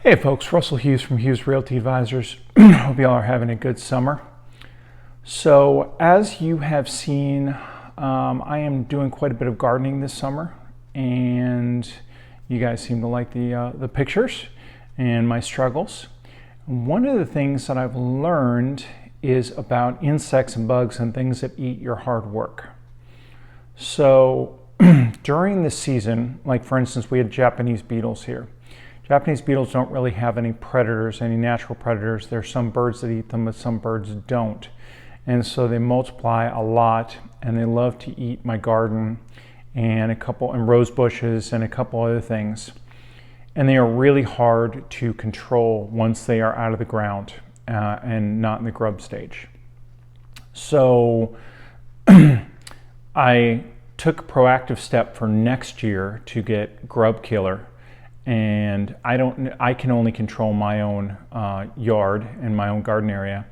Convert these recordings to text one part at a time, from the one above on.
Hey folks, Russell Hughes from Hughes Realty Advisors. Hope you all are having a good summer. So as you have seen, I am doing quite a bit of gardening this summer, and you guys seem to like the pictures and my struggles. One of the things that I've learned is about insects and bugs and things that eat your hard work. So during the season, like for instance, we had Japanese beetles here. Japanese beetles don't really have any predators, any natural predators. There's some birds that eat them, but some birds don't. And so they multiply a lot, and they love to eat my garden and rose bushes and a couple other things. And they are really hard to control once they are out of the ground and not in the grub stage. So I took a proactive step for next year to get Grub Killer. And I can only control my own yard and my own garden area,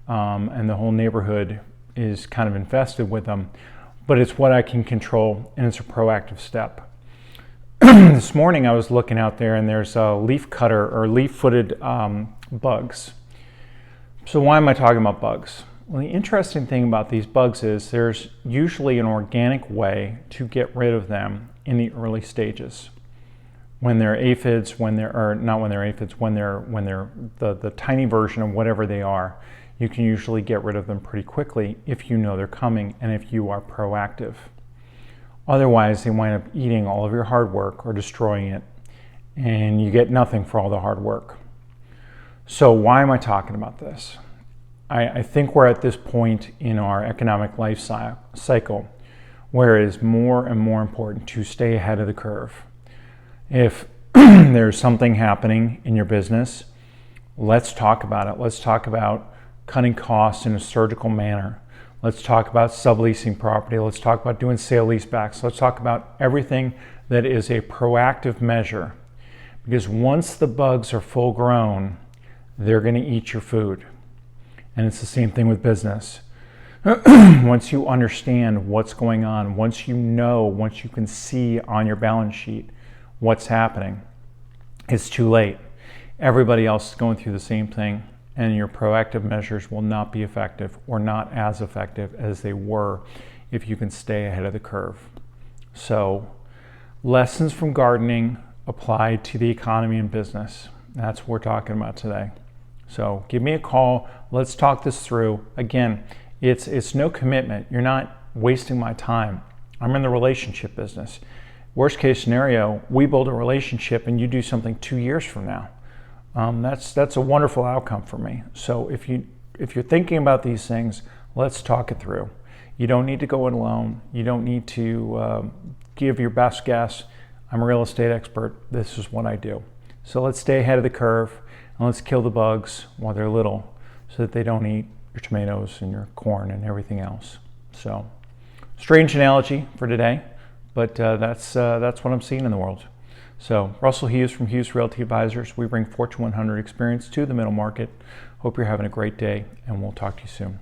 and the whole neighborhood is kind of infested with them, but it's what I can control, and it's a proactive step. This morning I was looking out there, and there's a leaf cutter or leaf-footed bugs. So why am I talking about bugs? Well, the interesting thing about these bugs is there's usually an organic way to get rid of them in the early stages. When they're aphids, when they're the tiny version of whatever they are, you can usually get rid of them pretty quickly if you know they're coming and if you are proactive. Otherwise, they wind up eating all of your hard work or destroying it, and you get nothing for all the hard work. So why am I talking about this? I think we're at this point in our economic life cycle where it is more and more important to stay ahead of the curve. If there's something happening in your business, let's talk about it. Let's talk about cutting costs in a surgical manner. Let's talk about subleasing property. Let's talk about doing sale leasebacks. Let's talk about everything that is a proactive measure. Because once the bugs are full grown, they're going to eat your food. And it's the same thing with business. Once you understand what's going on, once you can see on your balance sheet what's happening, it's too late. Everybody else is going through the same thing, and your proactive measures will not be effective or not as effective as they were if you can stay ahead of the curve. So, lessons from gardening applied to the economy and business. That's what we're talking about today. So, give me a call. Let's talk this through. Again, it's no commitment. You're not wasting my time. I'm in the relationship business. Worst case scenario, we build a relationship and you do something 2 years from now. That's a wonderful outcome for me. So if you're thinking about these things, let's talk it through. You don't need to go it alone. You don't need to give your best guess. I'm a real estate expert. This is what I do. So let's stay ahead of the curve, and let's kill the bugs while they're little so that they don't eat your tomatoes and your corn and everything else. So, strange analogy for today. But that's what I'm seeing in the world. So Russell Hughes from Hughes Realty Advisors. We bring Fortune 100 experience to the middle market. Hope you're having a great day, and we'll talk to you soon.